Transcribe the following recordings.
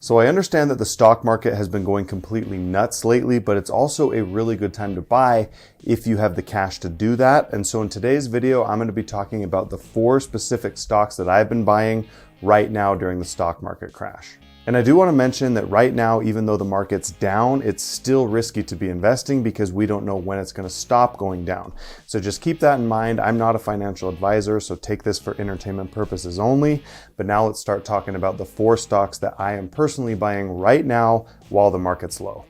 So I understand that the stock market has been going completely nuts lately, but it's also a really good time to buy if you have the cash to do that. And so in today's video, I'm going to be talking about the 4 specific stocks that I've been buying right now during the stock market crash. And I do want to mention that right now, even though the market's down, it's still risky to be investing because we don't know when it's going to stop going down. So just keep that in mind. I'm not a financial advisor, so take this for entertainment purposes only. But now let's start talking about the 4 stocks that I am personally buying right now while the market's low.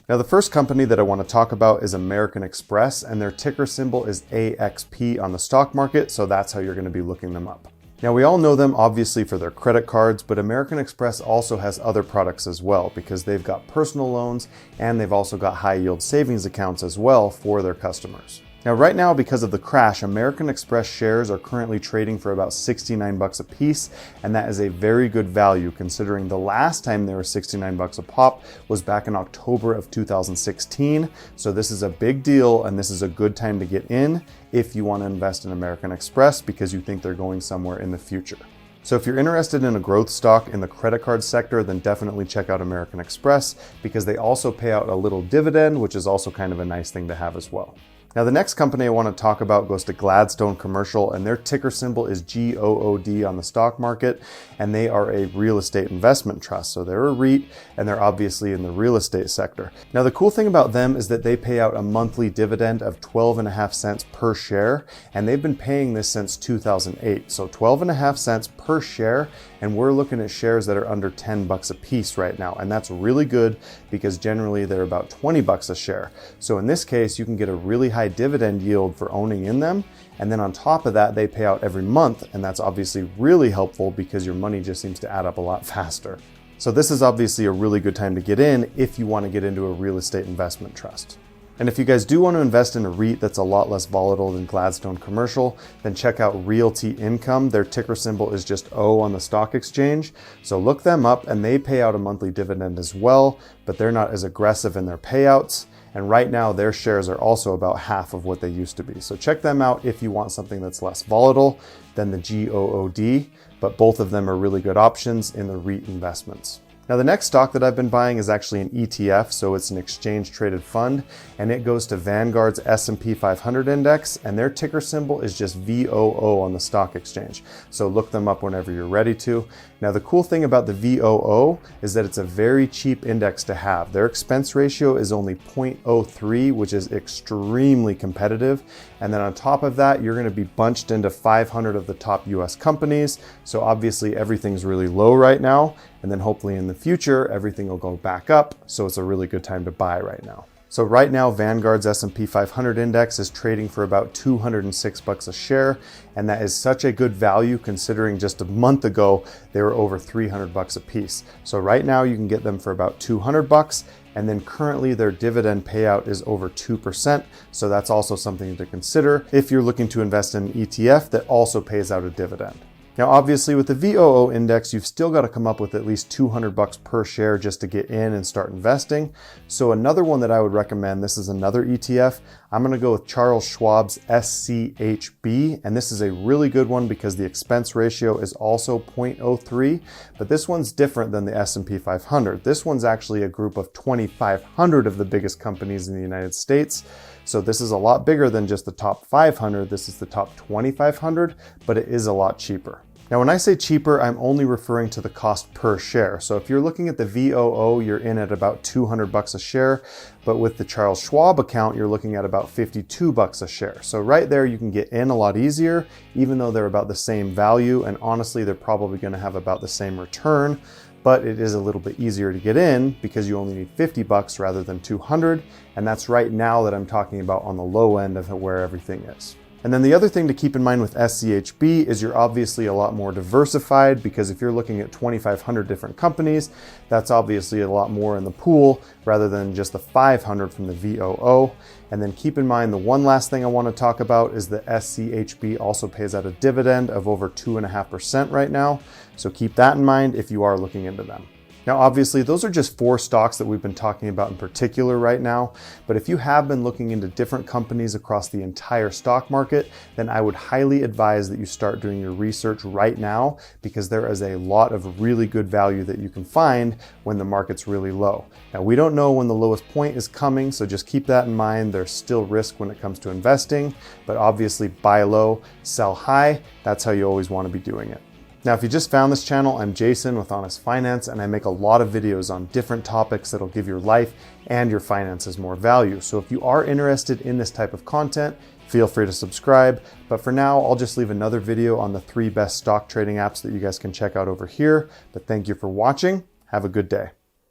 Now, the first company that I want to talk about is American Express, and their ticker symbol is AXP on the stock market, so that's how you're going to be looking them up. Now, we all know them obviously for their credit cards, but American Express also has other products as well because they've got personal loans and they've also got high yield savings accounts as well for their customers. Now, right now, because of the crash, American Express shares are currently trading for about $69 a piece, and that is a very good value considering the last time they were $69 a pop was back in October of 2016. So this is a big deal, and this is a good time to get in if you want to invest in American Express because you think they're going somewhere in the future. So if you're interested in a growth stock in the credit card sector, then definitely check out American Express because they also pay out a little dividend, which is also kind of a nice thing to have as well. Now, the next company I want to talk about goes to Gladstone Commercial, and their ticker symbol is GOOD on the stock market, and they are a real estate investment trust. So they're a REIT, and they're obviously in the real estate sector. Now, the cool thing about them is that they pay out a monthly dividend of 12.5 cents per share, and they've been paying this since 2008. So 12.5 cents per share, and we're looking at shares that are under $10 a piece right now, and that's really good because generally they're about $20 a share. So in this case, you can get a really high dividend yield for owning in them. And then on top of that, they pay out every month. And that's obviously really helpful because your money just seems to add up a lot faster. So this is obviously a really good time to get in if you want to get into a real estate investment trust. And if you guys do want to invest in a REIT that's a lot less volatile than Gladstone Commercial, then check out Realty Income. Their ticker symbol is just O on the stock exchange. So look them up, and they pay out a monthly dividend as well, but they're not as aggressive in their payouts. And right now their shares are also about half of what they used to be. So check them out if you want something that's less volatile than the GOOD, but both of them are really good options in the REIT investments. Now, the next stock that I've been buying is actually an ETF, so it's an exchange traded fund, and it goes to Vanguard's S&P 500 index, and their ticker symbol is just VOO on the stock exchange. So look them up whenever you're ready to. Now, the cool thing about the VOO is that it's a very cheap index to have. Their expense ratio is only 0.03, which is extremely competitive. And then on top of that, you're going to be bunched into 500 of the top US companies. So obviously everything's really low right now. And then hopefully in the future, everything will go back up. So it's a really good time to buy right now. So right now, Vanguard's S&P 500 index is trading for about $206 a share. And that is such a good value considering just a month ago, they were over $300 a piece. So right now you can get them for about $200. And then currently their dividend payout is over 2%. So that's also something to consider if you're looking to invest in an ETF that also pays out a dividend. Now, obviously with the VOO index, you've still got to come up with at least $200 per share just to get in and start investing. So another one that I would recommend, this is another ETF. I'm going to go with Charles Schwab's SCHB. And this is a really good one because the expense ratio is also 0.03, but this one's different than the S&P 500. This one's actually a group of 2,500 of the biggest companies in the United States. So this is a lot bigger than just the top 500. This is the top 2,500, but it is a lot cheaper. Now, when I say cheaper, I'm only referring to the cost per share. So if you're looking at the VOO, you're in at about $200 a share, but with the Charles Schwab account, you're looking at about $52 a share. So right there, you can get in a lot easier, even though they're about the same value. And honestly, they're probably going to have about the same return, but it is a little bit easier to get in because you only need $50 rather than 200. And that's right now that I'm talking about on the low end of where everything is. And then the other thing to keep in mind with SCHB is you're obviously a lot more diversified because if you're looking at 2,500 different companies, that's obviously a lot more in the pool rather than just the 500 from the VOO. And then keep in mind the one last thing I want to talk about is the SCHB also pays out a dividend of over 2.5% right now. So keep that in mind if you are looking into them. Now, obviously, those are just 4 stocks that we've been talking about in particular right now. But if you have been looking into different companies across the entire stock market, then I would highly advise that you start doing your research right now, because there is a lot of really good value that you can find when the market's really low. Now, we don't know when the lowest point is coming, so just keep that in mind. There's still risk when it comes to investing, but obviously buy low, sell high. That's how you always want to be doing it. Now, if you just found this channel, I'm Jason with Honest Finance, and I make a lot of videos on different topics that'll give your life and your finances more value. So if you are interested in this type of content, feel free to subscribe. But for now, I'll just leave another video on the 3 best stock trading apps that you guys can check out over here. But thank you for watching. Have a good day.